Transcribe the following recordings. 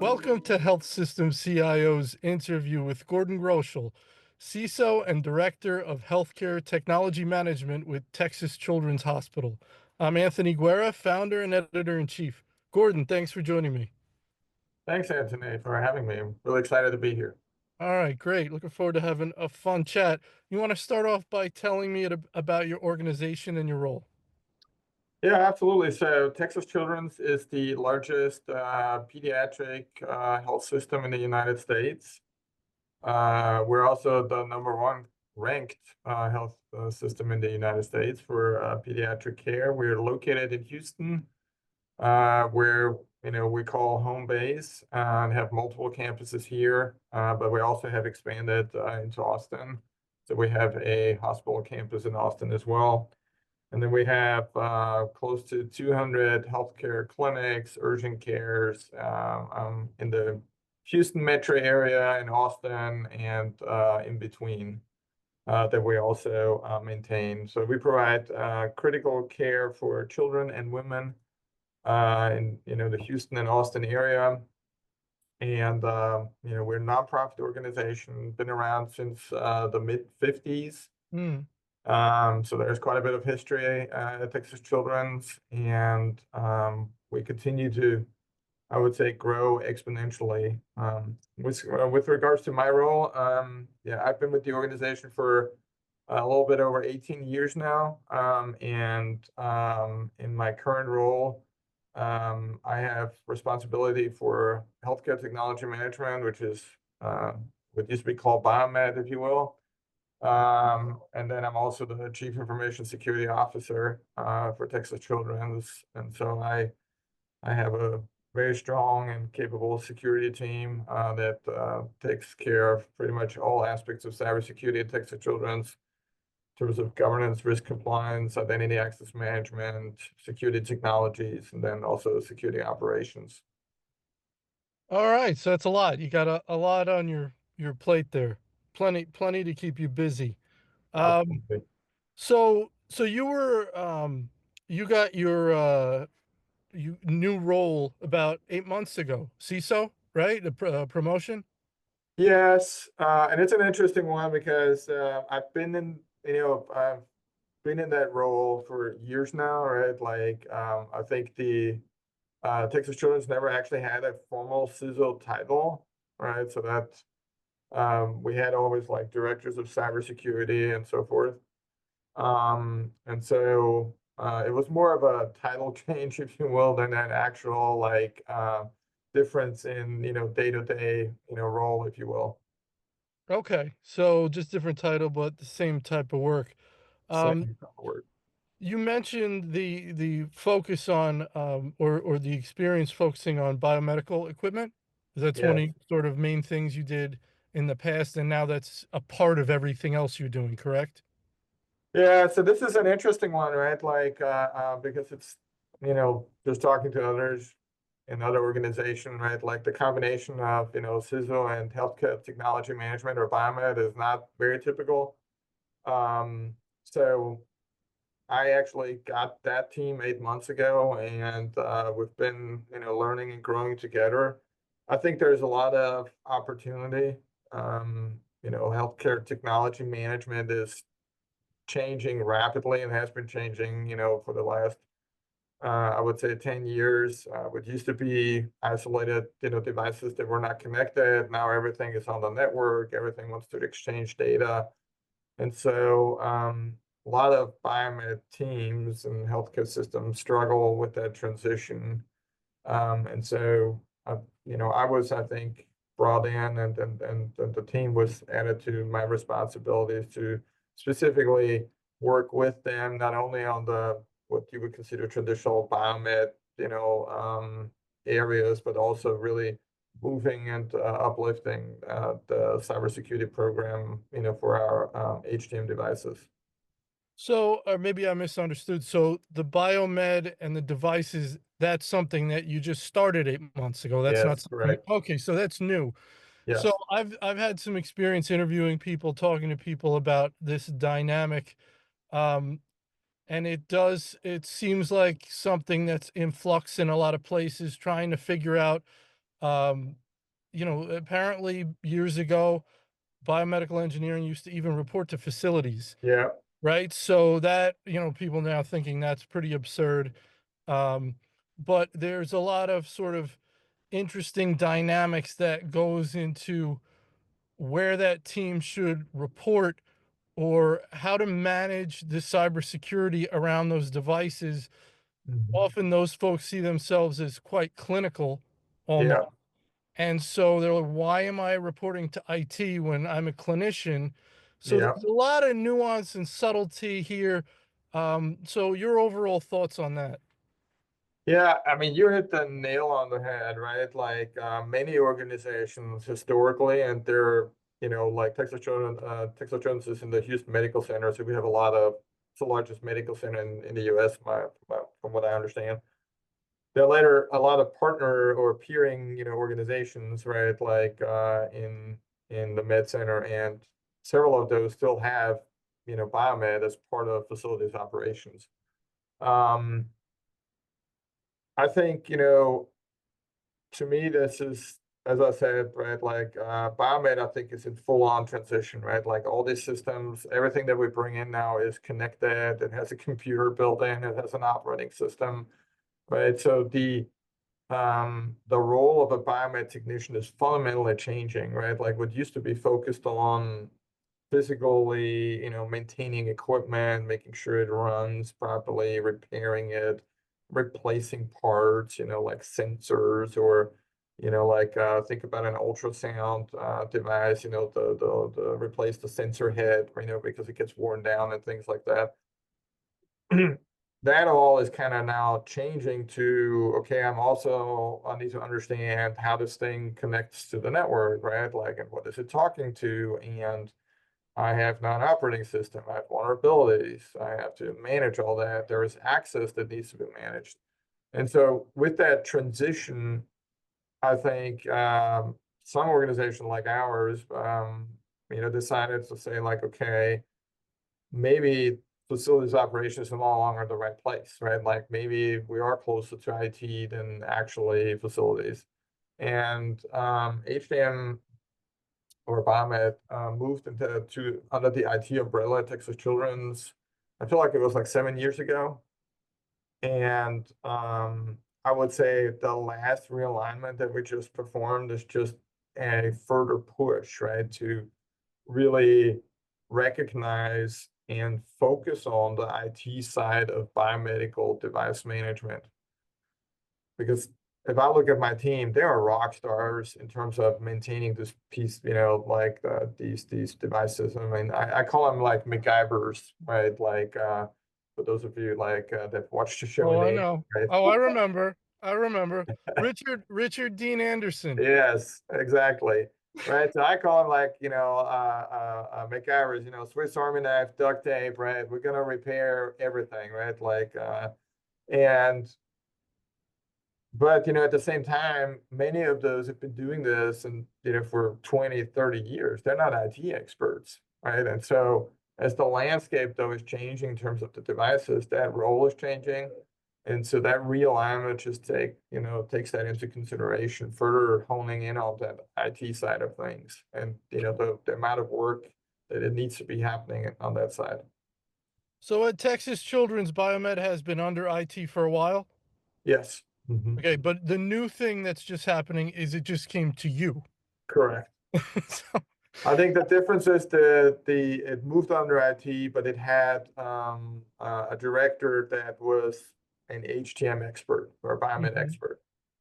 Welcome to Health System CIO's interview with Gordon Groschl, CISO and Director of Healthcare Technology Management with Texas Children's Hospital. I'm Anthony Guerra, founder and editor-in-chief. Gordon, thanks for joining me. Thanks, Anthony, for having me. I'm really excited to be here. All right, great. Looking forward to having a fun chat. You want to start off by telling me about your organization and your role? Yeah, absolutely. So, Texas Children's is the largest pediatric health system in the United States. We're also the number one ranked health system in the United States for pediatric care. We're located in Houston, where we call home base and have multiple campuses here, but we also have expanded into Austin. So we have a hospital campus in Austin as well. And then we have close to 200 healthcare clinics, urgent cares in the Houston metro area, in Austin, and in between that we also maintain. So we provide critical care for children and women in the Houston and Austin area. And we're a nonprofit organization, been around since the mid 50s. Hmm. So there's quite a bit of history at Texas Children's, and we continue to, I would say, grow exponentially. With regards to my role, yeah, I've been with the organization for a little bit over 18 years now, and in my current role, I have responsibility for healthcare technology management, which is what used to be called Biomed, if you will. And then I'm also the Chief Information Security Officer for Texas Children's. And so I have a very strong and capable security team that takes care of pretty much all aspects of cybersecurity at Texas Children's in terms of governance, risk compliance, identity access management, security technologies, and then also security operations. All right, so that's a lot. You got a lot on your plate there. Plenty to keep you busy. Um, Absolutely. so you got your new role about 8 months ago. CISO, right? The promotion? Yes, and it's an interesting one because I've been in that role for years now, right? Like, I think the Texas Children's never actually had a formal CISO title, right? So that we had always like directors of cybersecurity and so forth. And so it was more of a title change, if you will, than an actual like difference in day-to-day role, if you will. Okay, so just different title, but the same type of work. Um, Same word. you mentioned the focus on or the experience focusing on biomedical equipment. That's one of Yes. the sort of main things you did in the past, and now that's a part of everything else you're doing, correct? Yeah, so this is an interesting one, right? Like, because it's, just talking to others in other organization, right? Like the combination of, CISO and healthcare technology management or biomed is not very typical. So I actually got that team 8 months ago, and we've been, learning and growing together. I think there's a lot of opportunity. Healthcare technology management is changing rapidly and has been changing, for the last, I would say 10 years. What used to be isolated, devices that were not connected. Now everything is on the network. Everything wants to exchange data. And so a lot of biomed teams and healthcare systems struggle with that transition. And so, I was, I think, brought in and the team was added to my responsibilities to specifically work with them, not only on the what you would consider traditional biomed, areas, but also really moving and uplifting the cybersecurity program, for our HTM devices. So, or maybe I misunderstood. So the biomed and the devices, that's something that you just started 8 months ago. That's not Yes, something. correct. Okay, so that's new. So Yes. I've had some experience interviewing people, talking to people about this dynamic. Um, and it seems like something that's in flux in a lot of places, trying to figure out Um, apparently years ago, biomedical engineering used to even report to facilities, Yeah. right? So that, people now thinking that's pretty absurd. Um, but there's a lot of sort of interesting dynamics that goes into where that team should report or how to manage the cybersecurity around those devices. Mhm. Often those folks see themselves as quite clinical almost. Yeah. And so they're like, why am I reporting to IT when I'm a clinician? So Yeah. there's a lot of nuance and subtlety here. So your overall thoughts on that? Yeah, I mean, you hit the nail on the head, right? Like many organizations historically, and they're, like Texas Children's is in the Houston Medical Center, so we have it's the largest medical center in the U.S. From what I understand. There are later a lot of partner or peering, organizations, right? Like in the med center, and several of those still have, biomed as part of facilities operations. Um, I think, to me, this is, as I said, right, like Biomed, I think is in full on transition, right? Like all these systems, everything that we bring in now is connected. It has a computer built in. It has an operating system, right? So the role of a biomed technician is fundamentally changing, right? Like what used to be focused on physically, maintaining equipment, making sure it runs properly, repairing it, replacing parts, like sensors or, like think about an ultrasound device, the replace the sensor head, because it gets worn down and things like that. That all is kind of now changing to, okay, I need to understand how this thing connects to the network, right? Like, and what is it talking to? And I have not operating system. I have vulnerabilities. I have to manage all that. There is access that needs to be managed. And so with that transition, I think some organization like ours, decided to say like, okay, maybe facilities operations is no longer the right place, right? Like maybe we are closer to IT than actually facilities. And HDM or Biomed moved under the IT umbrella at Texas Children's. I feel like it was like 7 years ago. And I would say the last realignment that we just performed is just a further push, right, to really recognize and focus on the IT side of biomedical device management. Because if I look at my team, they are rock stars in terms of maintaining this piece, like these devices. I mean, I call them like MacGyvers, right? Like for those of you like that watched the show Oh, in the I 80s, know. right? Oh, I remember. I remember. Richard Dean Anderson. Yes, exactly. Right. So I call them like, MacGyvers, Swiss Army knife, duct tape, right? We're gonna repair everything, right? Like and but at the same time, many of those have been doing this and for 20, 30 years. They're not IT experts, right? And so as the landscape though is changing in terms of the devices, that role is changing. And so that realignment just takes that into consideration, further honing in on that IT side of things and the amount of work that it needs to be happening on that side. So at Texas Children's, Biomed has been under IT for a while. Yes. Mhm. Okay, but the new thing that's just happening is it just came to you. Correct. So, I think the difference is the it moved under IT, but it had a director that was an HTM expert or a biomed mhm, expert.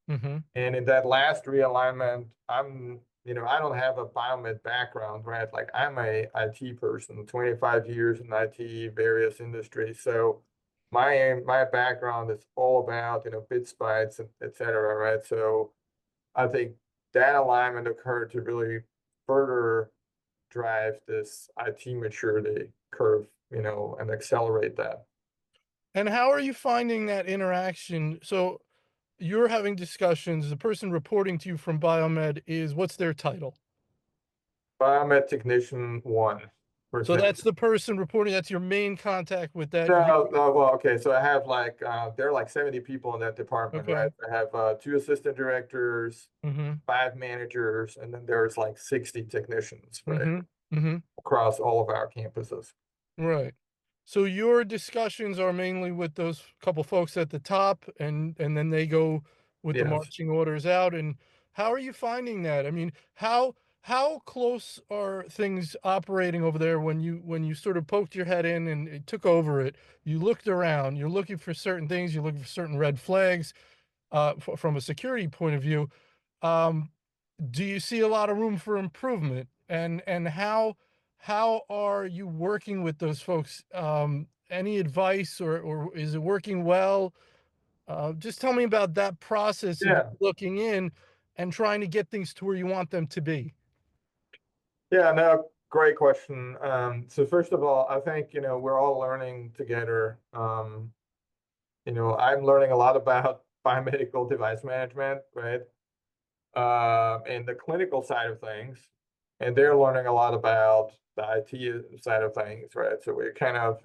mhm. And in that last realignment, I don't have a biomed background, right? Like I'm a IT person, 25 years in IT, various industries. So my background is all about, bits, bytes, and et cetera, right? So I think that alignment occurred to really further drive this IT maturity curve, and accelerate that. And how are you finding that interaction? So you're having discussions. The person reporting to you from Biomed is what's their title? Biomed technician one, So that's percentage. the person reporting, that's your main contact with that you. No, no, well, okay, so I have like there are like 70 people in that department, right? Okay. I have two assistant directors, Mm-hmm. five managers, and then there's like 60 technicians, right, Mm-hmm. Mm-hmm. across all of our campuses. Right. So your discussions are mainly with those couple folks at the top, and then they go with the Yes. marching orders out. And how are you finding that? I mean, how close are things operating over there when you sort of poked your head in and it took over it? You looked around, you're looking for certain things, you're looking for certain red flags, from a security point of view. Um, do you see a lot of room for improvement? And how are you working with those folks? Any advice, or is it working well? Just tell me about that process of you Yeah. looking in and trying to get things to where you want them to be. Yeah, no, great question. So first of all, I think, we're all learning together. I'm learning a lot about biomedical device management, right? And the clinical side of things, and they're learning a lot about the IT side of things, right? So we're kind of,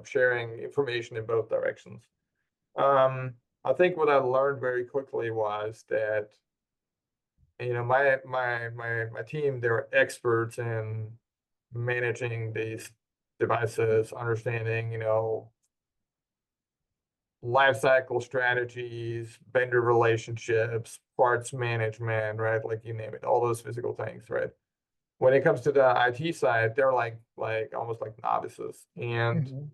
sharing information in both directions. I think what I learned very quickly was that, my team, they're experts in managing these devices, understanding, life cycle strategies, vendor relationships, parts management, right? Like you name it, all those physical things, right? When it comes to the IT side, they're like almost like novices. And Mhm.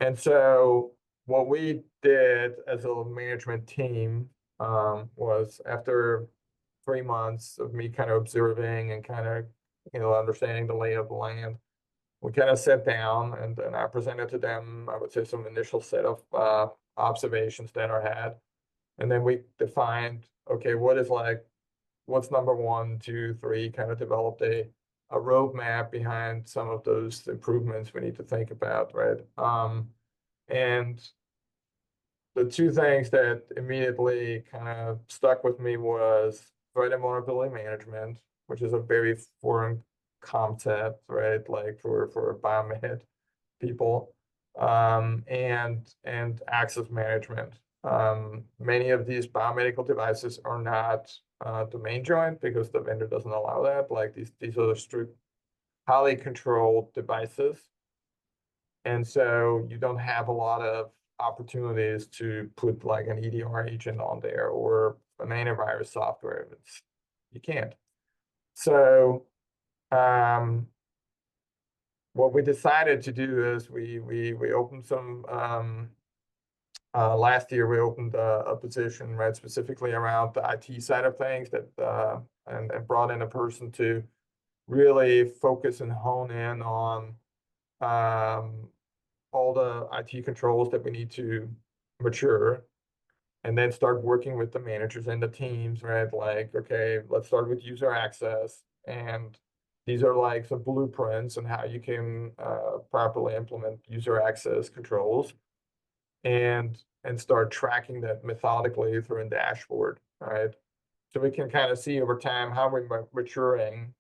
and so what we did as a management team was after 3 months of me kind of observing and kind of understanding the lay of the land, we kind of sat down and I presented to them, I would say, some initial set of observations that I had. And then we defined, okay, what's number one, two, three, kind of developed a roadmap behind some of those improvements we need to think about, right? And the two things that immediately kind of stuck with me was threat and vulnerability management, which is a very foreign concept, right? Like for biomed people, and access management. Many of these biomedical devices are not domain joined because the vendor doesn't allow that. Like these are the strict, highly controlled devices, and so you don't have a lot of opportunities to put like an EDR agent on there or an antivirus software. You can't. So um, what we decided to do is we opened some last year we opened a position, right, specifically around the IT side of things, that and brought in a person to really focus and hone in on um, all the IT controls that we need to mature, and then start working with the managers and the teams, right? Like, okay, let's start with user access, and these are like some blueprints on how you can properly implement user access controls, and start tracking that methodically through a dashboard, right? So we can kind of see over time how we're maturing,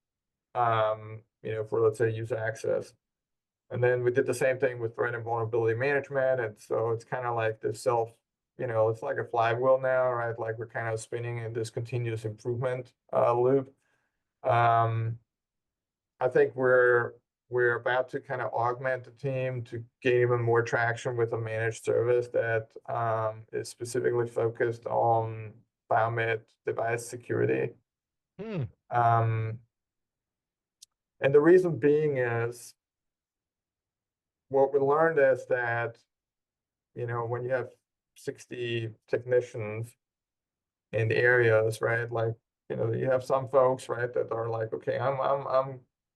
for, let's say, user access. And then we did the same thing with threat and vulnerability management. And so it's kind of like this it's like a flywheel now, right? Like we're kind of spinning in this continuous improvement loop. Um, I think we're about to kind of augment the team to gain even more traction with a managed service that is specifically focused on biomed device security. Hmm. Um, and the reason being is what we learned is that, when you have 60 technicians in areas, right? Like, you have some folks, right, that are like, okay,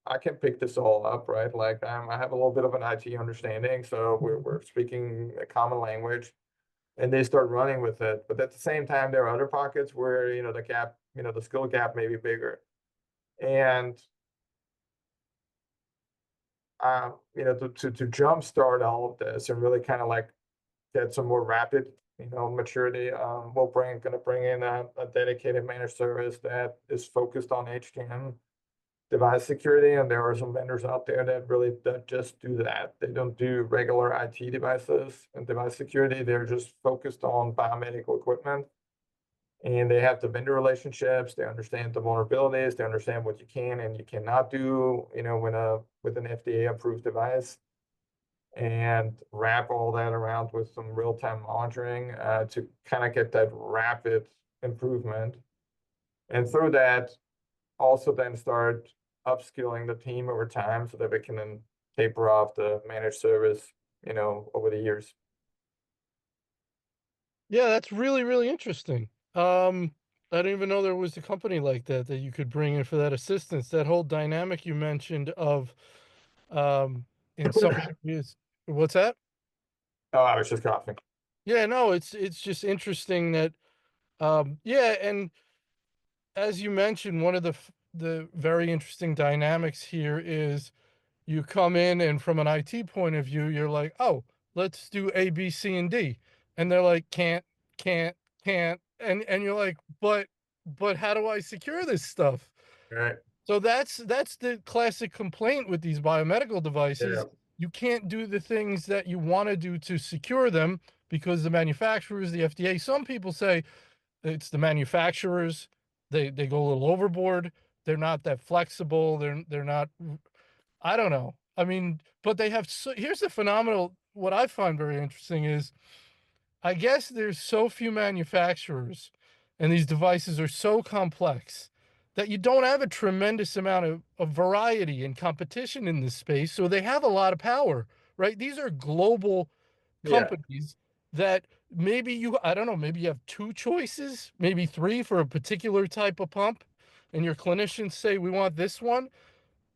I can pick this all up, right? Like I have a little bit of an IT understanding, so we're speaking a common language, and they start running with it. But at the same time, there are other pockets where, the gap, the skill gap may be bigger. And to jumpstart all of this and really kind of like get some more rapid, maturity. Gonna bring in a dedicated managed service that is focused on HTM, device security, and there are some vendors out there that just do that. They don't do regular IT devices and device security. They're just focused on biomedical equipment, and they have the vendor relationships. They understand the vulnerabilities. They understand what you can and you cannot do, with an FDA approved device, and wrap all that around with some real time monitoring to kind of get that rapid improvement. And through that, also then start upskilling the team over time so that we can then taper off the managed service, over the years. Yeah, that's really, really interesting. I didn't even know there was a company like that that you could bring in for that assistance. That whole dynamic you mentioned of in some areas. What's that? Oh, I was just coughing. Yeah, no, it's just interesting that yeah, and as you mentioned, one of the very interesting dynamics here is you come in and from an IT point of view, you're like, "Oh, let's do A, B, C, and D." And they're like, can't, can't." And you're like, but how do I secure this stuff?" Right. So that's the classic complaint with these biomedical Yeah. devices. You can't do the things that you want to do to secure them because the manufacturers, the FDA, some people say it's the manufacturers. They go a little overboard. They're not that flexible. They're not. I don't know. I mean, but they have. So, here's the phenomenal. What I find very interesting is, I guess there's so few manufacturers, and these devices are so complex that you don't have a tremendous amount of variety and competition in this space. So they have a lot of power, right? These are global Yeah. companies that maybe I don't know, maybe you have two choices, maybe three for a particular type of pump, and your clinicians say, we want this one.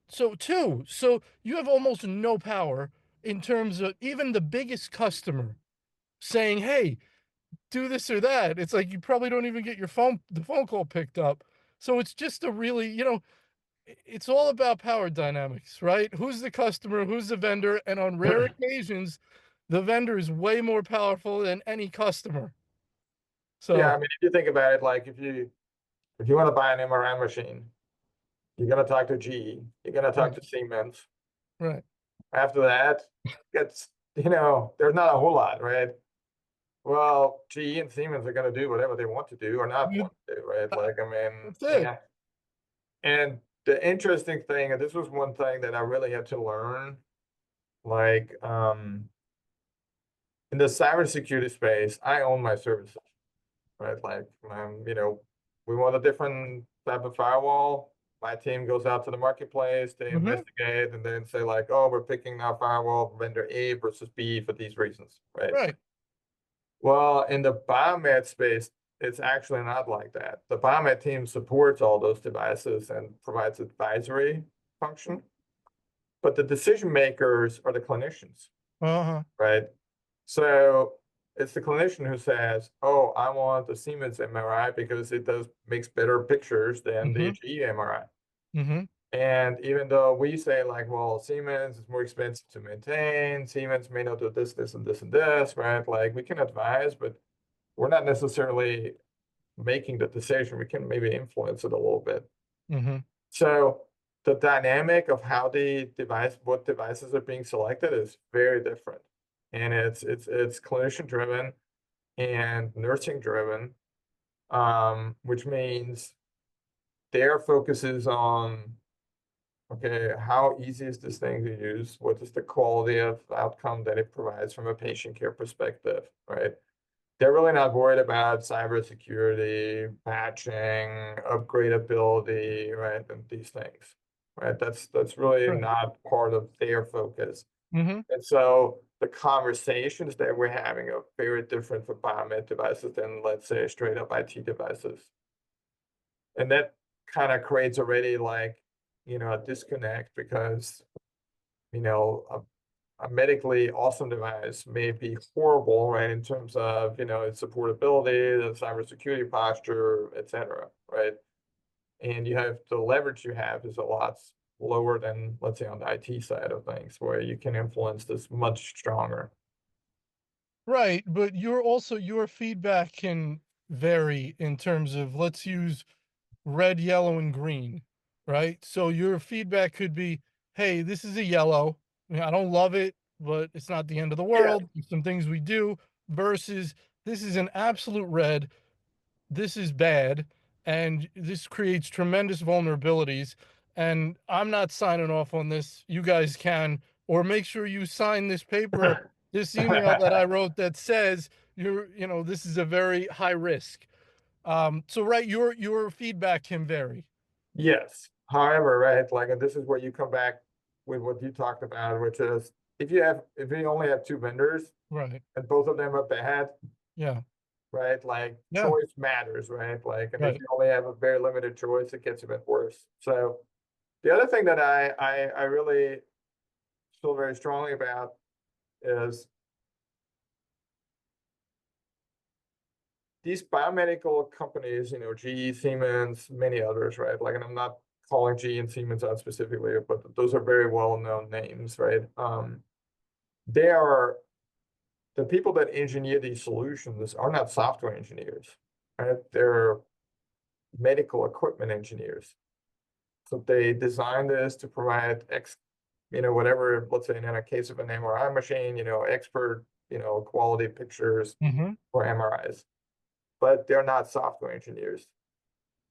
So two. So you have almost no power in terms of even the biggest customer saying, hey, do this or that. It's like you probably don't even get the phone call picked up. So it's just a really, it's all about power dynamics, right? Who's the customer, who's the vendor, and on rare occasions, the vendor is way more powerful than any customer. Yeah. So, I mean, if you think about it, like if you want to buy an MRI machine, you're gonna talk to GE, you're gonna talk right, to Siemens. right. After that, it's there's not a whole lot, right? Well, GE and Siemens are gonna do whatever they want to do or not You- want to do, right? uh, Like, I mean, That's it. yeah. And the interesting thing, and this was one thing that I really had to learn, like, in the cybersecurity space, I own my services, right? Like, we want a different type of firewall. My team goes out to the marketplace, they Hmm. investigate, and then say like, oh, we're picking now firewall vendor A versus B for these reasons, right? Right. Well, in the biomed space, it's actually not like that. The biomed team supports all those devices and provides advisory function, but the decision makers are the clinicians, Uh-huh. right? So it's the clinician who says, "Oh, I want the Siemens MRI because it does makes better pictures than the Hmm. GE MRI." Hmm. And even though we say like, "Well, Siemens is more expensive to maintain, Siemens may not do this, this, and this, and this," right? Like we can advise, but we're not necessarily making the decision. We can maybe influence it a little bit. Hmm. So the dynamic of how what devices are being selected is very different. And it's clinician driven and nursing driven, which means their focus is on, okay, how easy is this thing to use? What is the quality of outcome that it provides from a patient care perspective, right? They're really not worried about cybersecurity, patching, upgradability, right? And these things, right? That's really Right. not part of their focus. Hmm. And so the conversations that we're having are very different for biomed devices than, let's say, straight up IT devices. And that kind of creates already like, a disconnect because, you know, a medically awesome device may be horrible, right, in terms of, its supportability, the cybersecurity posture, et cetera, right? And you have the leverage you have is a lot lower than, let's say, on the IT side of things, where you can influence this much stronger. Right, but your feedback can vary in terms of let's use red, yellow, and green. right? So your feedback could be, hey, this is a yellow. I don't love it, but it's not the end of the Yeah. world. There's some things we do versus this is an absolute red. This is bad. And this creates tremendous vulnerabilities. And I'm not signing off on this. You guys can, or make sure you sign this paper, this email that I wrote that says this is a very high risk. So right, your feedback can vary. Yes. However, right, like, and this is where you come back with what you talked about, which is if you only have two vendors Right. and both of them are bad, Yeah. right? Like Yeah. choice matters, right? Like, and if Right. you only have a very limited choice, it gets a bit worse. So the other thing that I really feel very strongly about is these biomedical companies, GE, Siemens, many others, right? Like, and I'm not calling GE and Siemens out specifically, but those are very well-known names, right? They are the people that engineer these solutions are not software engineers, right? They're medical equipment engineers. So they design this to provide whatever, let's say in a case of an MRI machine, expert, quality pictures Mhm. for MRIs, but they're not software engineers.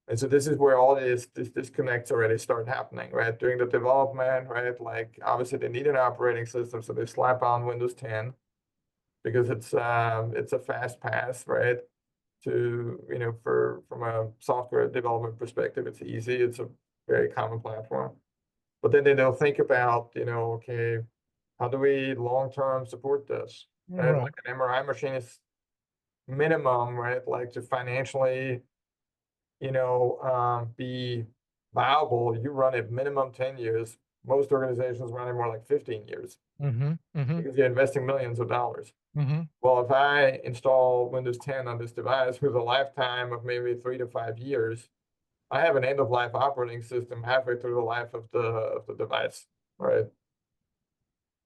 And so this is where all this disconnects already start happening, right? During the development, right? Like obviously they need an operating system, so they slap on Windows 10 because it's a fast pass, right? To from a software development perspective, it's easy. It's a very common platform. But then they don't think about, okay, how do we long term support this? Right? Right. Like an MRI machine is minimum, right? Like to financially, be viable, you run it minimum 10 years. Most organizations run it more like 15 years Mhm. Mhm. because you're investing millions of dollars. Mhm. Well, if I install Windows 10 on this device with a lifetime of maybe 3 to 5 years, I have an end of life operating system halfway through the life of the device, right?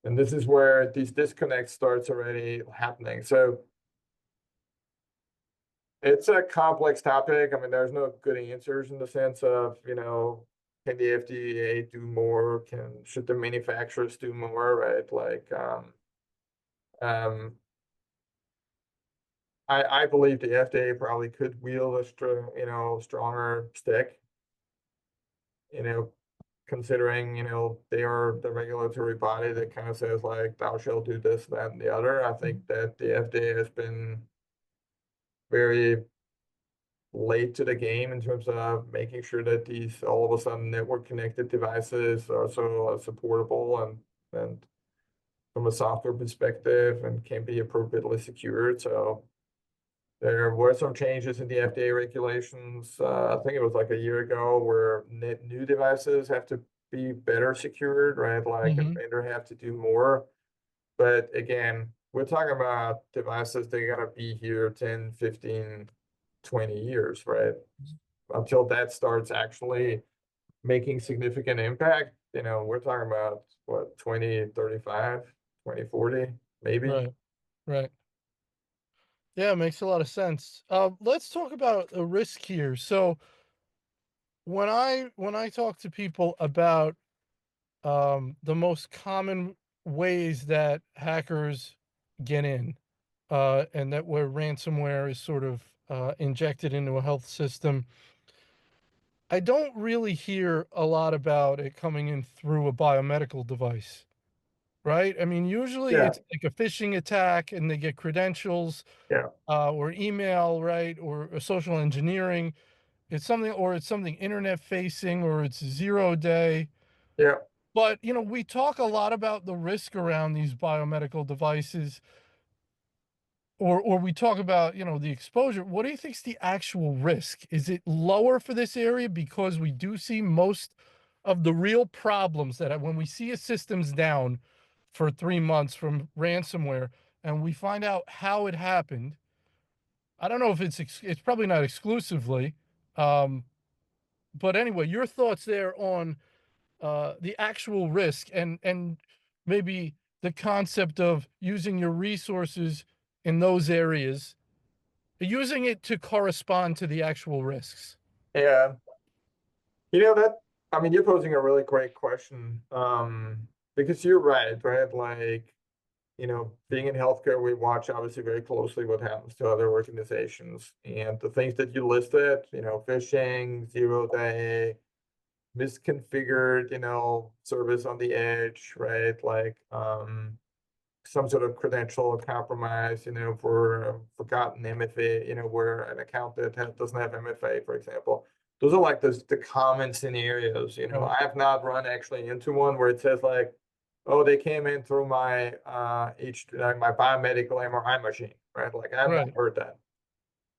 And this is where these disconnects starts already happening. So it's a complex topic. I mean, there's no good answers in the sense of, can the FDA do more? Should the manufacturers do more, right? Like, um, I believe the FDA probably could wield a stronger stick, you know, considering, they are the regulatory body that kind of says like, thou shalt do this, that, and the other. I think that the FDA has been very late to the game in terms of making sure that these all of a sudden network connected devices are so supportable and from a software perspective and can be appropriately secured. So there were some changes in the FDA regulations. I think it was like a year ago where net new devices have to be better secured, right? Like, and Mhm. vendor have to do more. But again, we're talking about devices that are going to be here 10, 15, 20 years, right? Until that starts actually making significant impact, we're talking about what, 2035, 2040, maybe. Right. Right. Yeah, it makes a lot of sense. Let's talk about a risk here. So when I talk to people about the most common ways that hackers get in, and that where ransomware is sort of injected into a health system, I don't really hear a lot about it coming in through a biomedical device, right? I mean, usually Yeah, it's like a phishing attack and they get credentials, yeah, or email, right? Or social engineering. It's something internet facing, or it's 0 day. yeah, But, we talk a lot about the risk around these biomedical devices, or we talk about, the exposure. What do you think's the actual risk? Is it lower for this area because we do see most of the real problems that when we see a system's down for 3 months from ransomware and we find out how it happened? I don't know if it's probably not exclusively, um, but anyway, your thoughts there on the actual risk and maybe the concept of using your resources in those areas, using it to correspond to the actual risks. yeah. That I mean, you're posing a really great question. Because you're right, right? Like, being in healthcare, we watch obviously very closely what happens to other organizations. And the things that you listed, phishing, 0 day, misconfigured, service on the edge, right? Like, some sort of credential compromise, for forgotten MFA, where an account that doesn't have MFA, for example. Those are like the common scenarios. Right. I have not run actually into one where it says like, oh, they came in through my my biomedical MRI machine, right? Like I have not Right. heard that.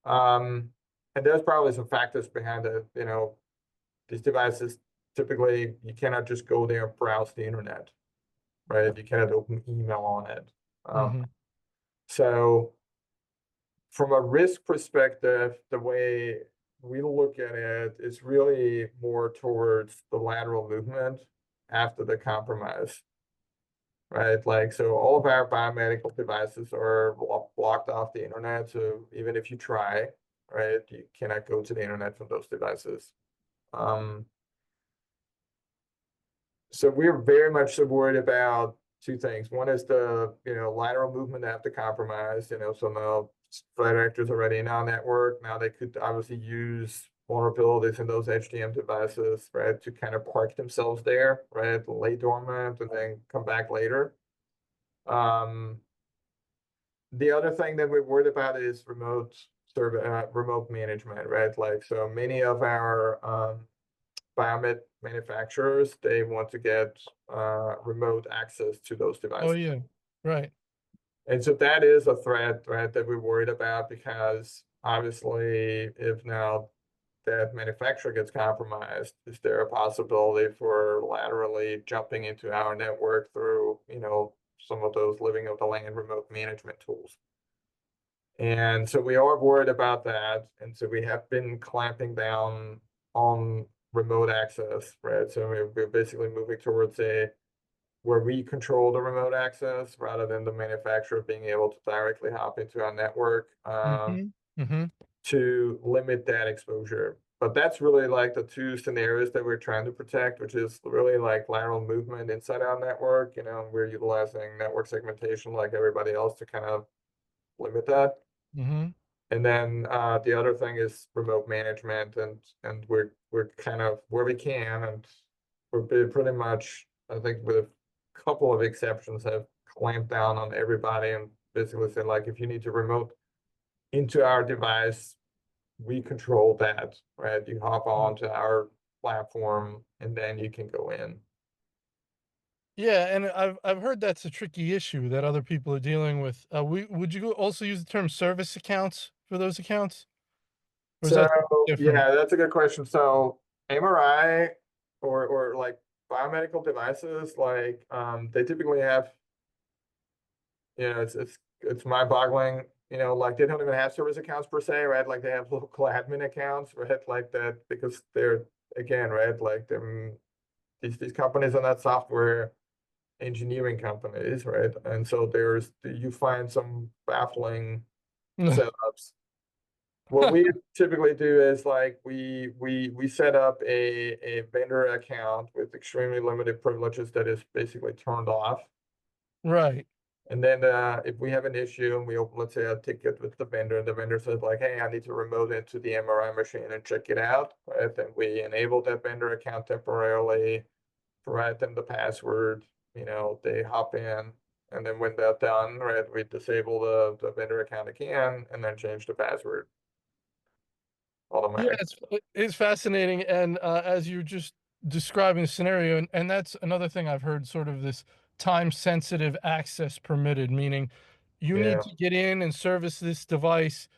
And there's probably some factors behind it. These devices typically you cannot just go there and browse the internet, right? You cannot open email on it. Um, Hmm. so from a risk perspective, the way we look at it is really more towards the lateral movement after the compromise, right? Like, so all of our biomedical devices are blocked off the internet. So even if you try, right, you cannot go to the internet from those devices. Um, So we're very much so worried about two things. One is the, lateral movement after compromise, so now threat actors already in our network. Now they could obviously use vulnerabilities in those HDM devices, right, to kind of park themselves there, right, lay dormant and then come back later. Um, the other thing that we're worried about is remote management, right? Like, so many of our Biomed manufacturers, they want to get remote access to those Oh devices. yeah. Right. And so that is a threat, right, that we're worried about because obviously if now that manufacturer gets compromised, is there a possibility for laterally jumping into our network through, some of those living of the land remote management tools? And so we are worried about that. And so we have been clamping down on remote access, right? So we're basically moving towards a where we control the remote access rather than the manufacturer being able to directly hop into our network Hmm. Hmm. to limit that exposure. But that's really like the two scenarios that we're trying to protect, which is really like lateral movement inside our network. We're utilizing network segmentation like everybody else to kind of limit that. Hmm. And then the other thing is remote management, and we're kind of where we can, and pretty much, I think, with a couple of exceptions, have clamped down on everybody and basically said like, if you need to remote into our device, we control that, right? You hop on to our platform, and then you can go in. Yeah, and I've heard that's a tricky issue that other people are dealing with. Would you also use the term service accounts for those accounts, or is So that something different? yeah, that's a good question. So MRI or like biomedical devices, like they typically have, it's mind-boggling, like they don't even have service accounts per se, right? Like they have local admin accounts, right? Like that because they're again, right? Like these companies are not software engineering companies, right? And so you find some baffling setups. What we typically do is like we set up a vendor account with extremely limited privileges that is basically turned off. Right. And then if we have an issue and we open, let's say, a ticket with the vendor says like, hey, I need to remote into the MRI machine and check it out, right? Then we enable that vendor account temporarily, provide them the password, they hop in, and then when they're done, right, we disable the vendor account again and then change the password Yeah, automatically. it's fascinating, and as you just describing the scenario, and that's another thing I've heard, sort of this time sensitive access permitted, meaning you need Yeah, to get in and service this device.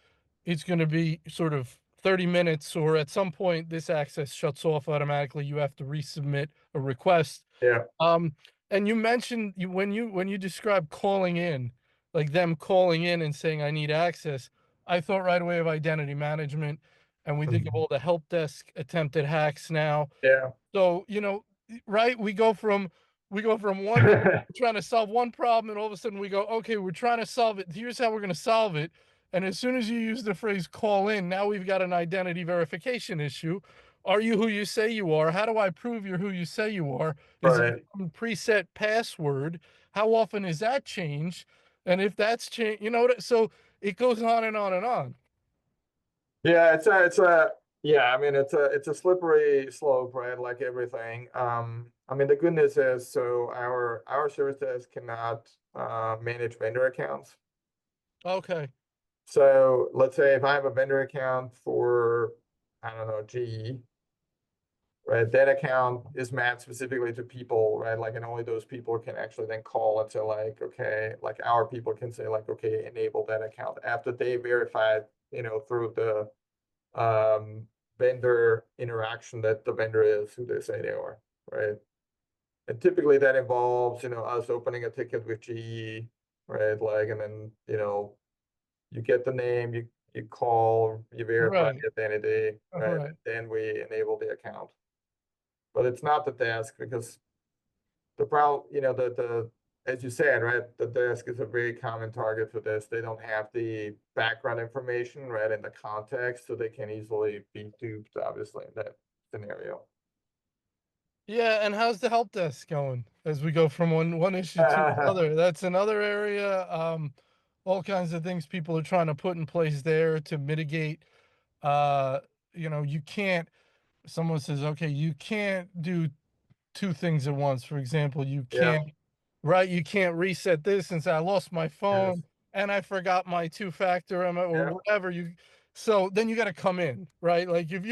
It's going to be sort of 30 minutes, or at some point this access shuts off automatically. You have to resubmit a request. yeah. Um, and you mentioned when you describe calling in, like them calling in and saying I need access, I thought right away of identity management, and we think of Mhm. all the help desk attempted hacks now. Yeah. So, right, we go from one trying to solve one problem, and all of a sudden we go, okay, we're trying to solve it. Here's how we're going to solve it. And as soon as you use the phrase call in, now we've got an identity verification issue Are you who you say you are? How do I prove you're who you say you are? Is it Right. some preset password? How often is that changed? And if that's changed, you know what? So it goes on and on and on. Yeah, yeah, I mean, it's a slippery slope, right? Like everything. I mean, the good news is, so our service desk cannot manage vendor accounts. Okay. So let's say if I have a vendor account for, I don't know, GE, right? That account is mapped specifically to people, right? Like, and only those people can actually then call and say, like, okay, like our people can say, like, okay, enable that account after they verified, through the um, vendor interaction that the vendor is who they say they are, right? And typically that involves, us opening a ticket with GE, right? Like, and then, you get the name, you call, you verify Right. the identity, right? Right. And then we enable the account. But it's not the desk because the problem, as you said, right, the desk is a very common target for this. They don't have the background information, right, in the context, so they can easily be duped, obviously, in that scenario. Yeah, and how's the help desk going as we go from one issue to another? That's another area. All kinds of things people are trying to put in place there to mitigate. Uh, you can't. Someone says, okay, you can't do two things at once. For example, you Yeah, can't, right? You can't reset this and say, I lost my yes, phone and I forgot my two-factor or yeah, whatever so then you got to come in, right? Like if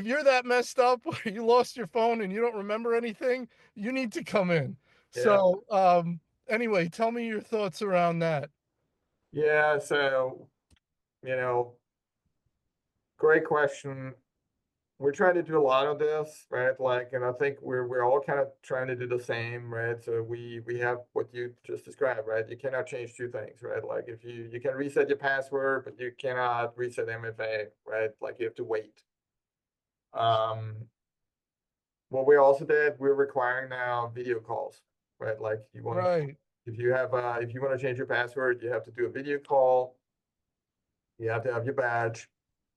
you're that messed up where you lost your phone and you don't remember anything, you need to come in. yeah, So, anyway, tell me your thoughts around that. yeah. So, you know, great question. We're trying to do a lot of this, right? Like, and I think we're all kind of trying to do the same, right? So we have what you just described, right? You cannot change two things, right? Like if you can reset your password, but you cannot reset MFA, right? Like you have to wait. Um, what we also did, we're requiring now video calls, right? Like you want to, Right. if you want to change your password, you have to do a video call. You have to have your badge.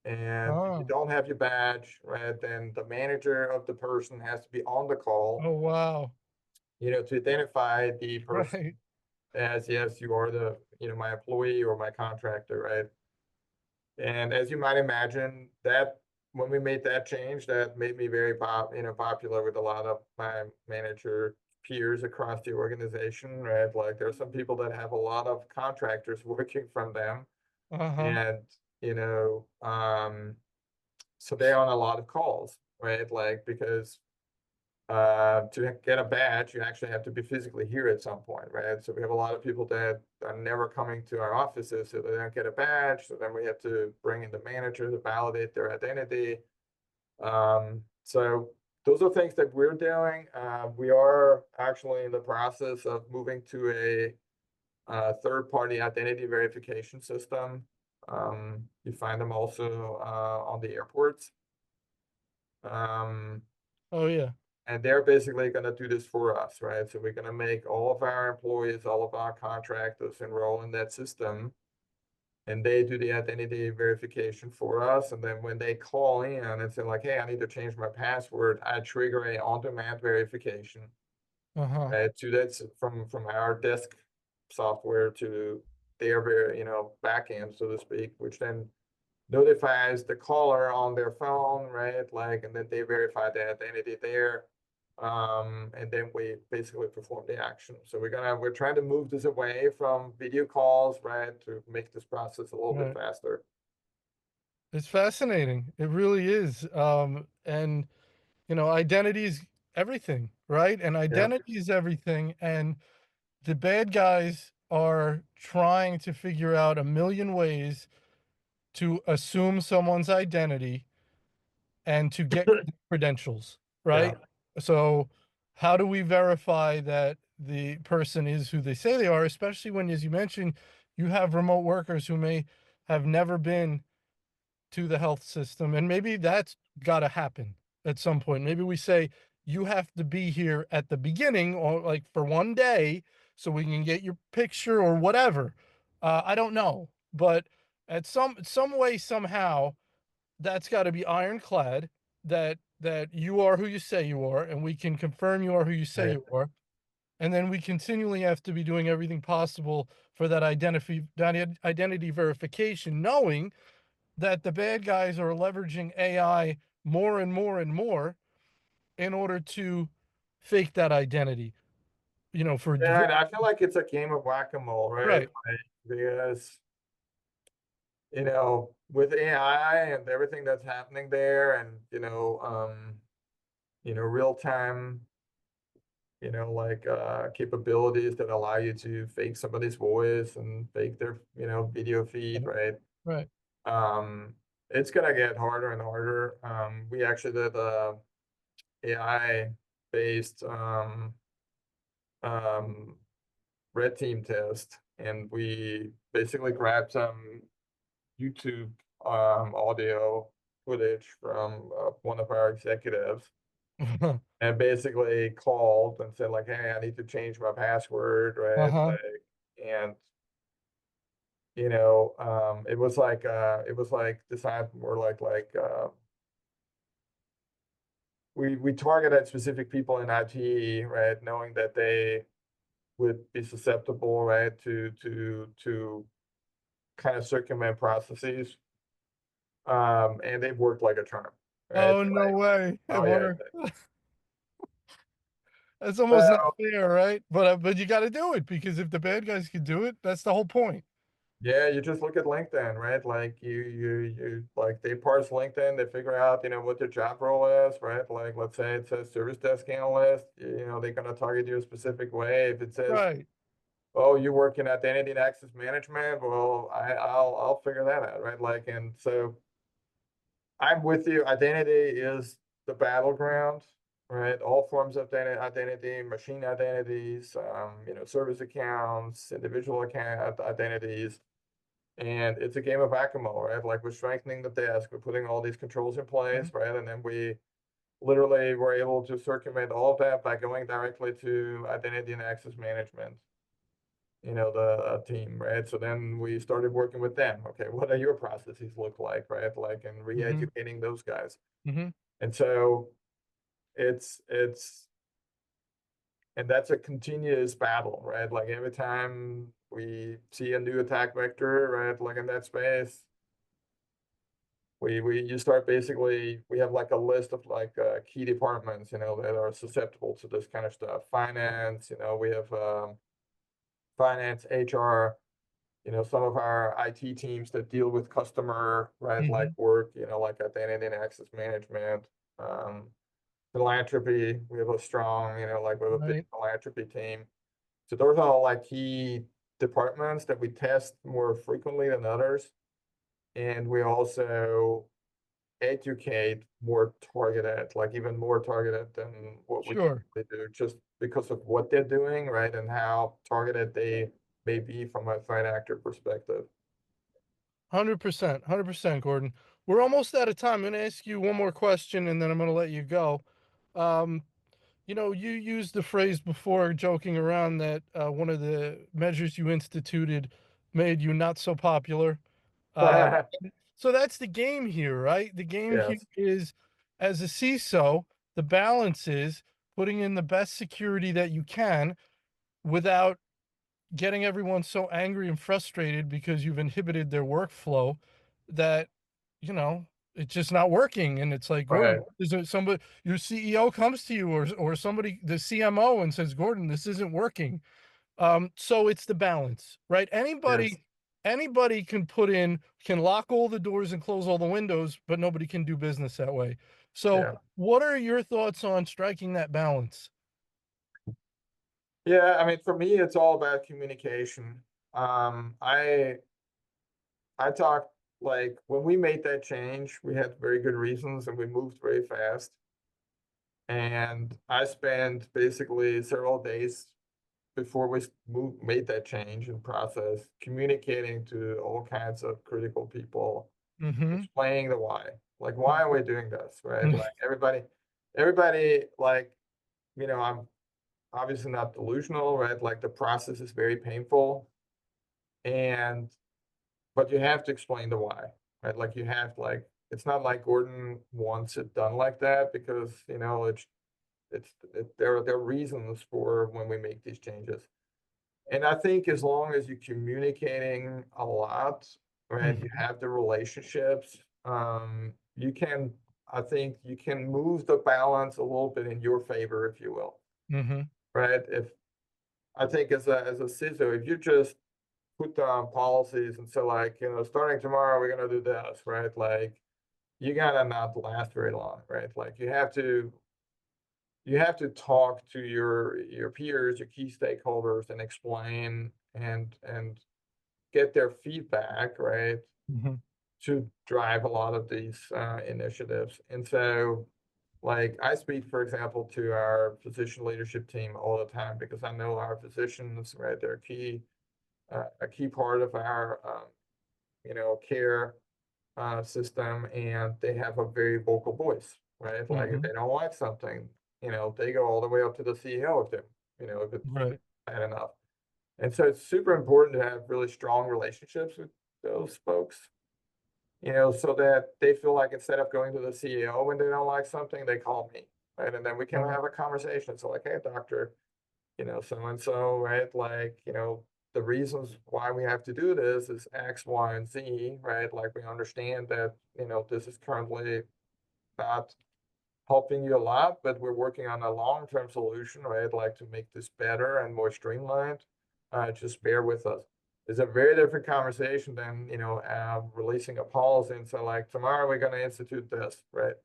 And if you Oh, don't have your badge, right, then the manager of the person has to be on the call, oh, wow. to identify the person Right. as, yes, you are my employee or my contractor, right? And as you might imagine, that when we made that change, that made me very popular with a lot of my manager peers across the organization, right? Like there are some people that have a lot of contractors working from them, Uh-huh. and you know, so they're on a lot of calls, right? Like because to get a badge, you actually have to be physically here at some point, right? So we have a lot of people that are never coming to our offices, so they don't get a badge. So then we have to bring in the manager to validate their identity. So those are things that we're doing. We are actually in the process of moving to a third-party identity verification system. You find them also on the airports. Um, Oh, yeah. and they're basically going to do this for us, right? So we're going to make all of our employees, all of our contractors enroll in that system, and they do the identity verification for us. And then when they call in and say like, "Hey, I need to change my password," I trigger a on-demand verification, Uh-huh. right? To that's from our desk software to their backend, so to speak, which then notifies the caller on their phone, right? Like, and then they verify the identity there. And then we basically perform the action. So we're trying to move this away from video calls, right? To make this process a little bit Right. faster. It's fascinating. It really is. And identity is everything, right? And Yeah, identity is everything. And the bad guys are trying to figure out a million ways to assume someone's identity and to get credentials, yeah, right? So, how do we verify that the person is who they say they are, especially when, as you mentioned, you have remote workers who may have never been to the health system, and maybe that's got to happen at some point. Maybe we say you have to be here at the beginning or like for one day so we can get your picture or whatever. I don't know, but at some way somehow that's got to be ironclad that that you are who you say you are, and we can confirm you are who you say Right. you are. And then we continually have to be doing everything possible for that identity verification, knowing that the bad guys are leveraging AI more and more and more in order to fake that identity, for Yeah, and I feel like it's a game of whack-a-mole, right? right. Like, because, with AI and everything that's happening there and, real time, like capabilities that allow you to fake somebody's voice and fake their, video feed, Right. right? Right. Um, it's gonna get harder and harder. We actually did a AI based um red team test, and we basically grabbed some YouTube audio footage from one of our executives and basically called and said like, hey, I need to change my password, right? Uh-huh. Like, and it was like designed more like we targeted specific people in IT, right? Knowing that they would be susceptible, right, to kind of circumvent processes. And they've worked like a charm, right? Oh, no Like, way. It oh yeah. worked. That's almost not Well, fair, right? But you gotta do it because if the bad guys can do it, that's the whole point. yeah, you just look at LinkedIn, right? Like you like they parse LinkedIn, they figure out, what their job role is, right? Like let's say it says service desk analyst, they're gonna target you a specific way. If it says, Right. oh, you work in identity and access management, well, I'll figure that out, right? Like, and so I'm with you. Identity is the battleground, right? All forms of identity, machine identities, service accounts, individual account identities. And it's a game of whack-a-mole, right? Like we're strengthening the desk, we're putting all these controls in place, Mhm. right? And then we literally were able to circumvent all of that by going directly to identity and access management, the team, right? So then we started working with them. Okay, what are your processes look like, right? Like, and Mhm. re-educating those guys. Mhm. And so it's and that's a continuous battle, right? Like every time we see a new attack vector, right? Like in that space, we you start basically we have like a list of like key departments, that are susceptible to this kind of stuff. Finance, we have finance, HR, some of our IT teams that deal with customer, right, like Mhm. work, like identity and access management, um, philanthropy. We have a strong, like we have a big Right. philanthropy team. So those are all like key departments that we test more frequently than others. And we also educate more targeted, like even more targeted than what we Sure. typically do, just because of what they're doing, right? And how targeted they may be from a threat actor perspective. 100%. 100%, Gordon. We're almost out of time. I'm gonna ask you one more question and then I'm gonna let you go. Um, you used the phrase before, joking around, that one of the measures you instituted made you not so popular. Uh, so that's the game here, right? The game here Yes, is, as a CISO, the balance is putting in the best security that you can without getting everyone so angry and frustrated because you've inhibited their workflow that, you know, it's just not working. And it's like, right. Gordon, is there somebody, your CEO comes to you, or somebody, the CMO, and says, Gordon, this isn't working. So it's the balance, right? Yes, Anybody can lock all the doors and close all the windows, but nobody can do business that way. So yeah. what are your thoughts on striking that balance? Yeah, I mean, for me, it's all about communication. Um, I I talked like when we made that change, we had very good reasons and we moved very fast. And I spent basically several days before we made that change and process, communicating to all kinds of critical people, Mm-hmm. explaining the why. Like, why are we doing this, right? Like everybody, like, I'm obviously not delusional, right? Like the process is very painful, and but you have to explain the why, right? Like you have like it's not like Gordon wants it done like that because, there are reasons for when we make these changes. And I think as long as you're communicating a lot, right, you Mhm. have the relationships, you can, I think you can move the balance a little bit in your favor, if you will, Mhm. right? If I think as a CISO, if you just put down policies and say like, starting tomorrow, we're gonna do this, right? Like you gotta not last very long, right? Like you have to talk to your peers, your key stakeholders, and explain and get their feedback, right, Mhm. to drive a lot of these initiatives. And so, like, I speak, for example, to our physician leadership team all the time because I know our physicians, right, they're a key part of our, care system, and they have a very vocal voice, right? Like, if Mhm. they don't like something, they go all the way up to the CEO of them, if it's Right. bad enough. And so it's super important to have really strong relationships with those folks, so that they feel like instead of going to the CEO when they don't like something, they call me, right? And then we can Right. have a conversation. So like, hey, doctor, so and so, right? Like, the reasons why we have to do this is X, Y, and Z, right? Like we understand that, this is currently not helping you a lot, but we're working on a long-term solution, right? Like to make this better and more streamlined. Just bear with us. It's a very different conversation than, releasing a policy and say like, tomorrow we're going to institute this, right?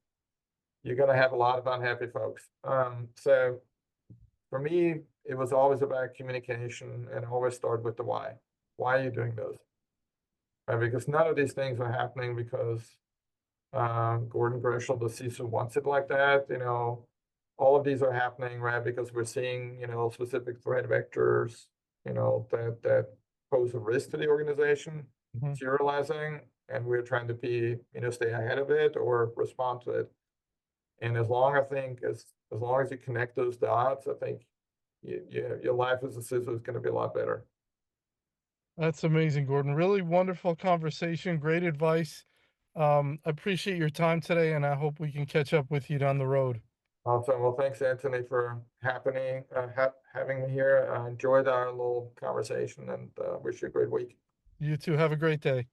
You're going to have a lot of unhappy folks. So for me, it was always about communication and always start with the why. Why are you doing this? Right? Because none of these things are happening because Gordon Groschl, the CISO, wants it like that. All of these are happening, right? Because we're seeing, specific threat vectors, that pose a risk to the organization, Mhm. serializing, and we're trying to stay ahead of it or respond to it. And as long as you connect those dots, I think your life as a CISO is going to be a lot better. That's amazing, Gordon. Really wonderful conversation. Great advice. I appreciate your time today, and I hope we can catch up with you down the road. Awesome. Well, thanks, Anthony, for having me here. I enjoyed our little conversation and wish you a great week. You too. Have a great day.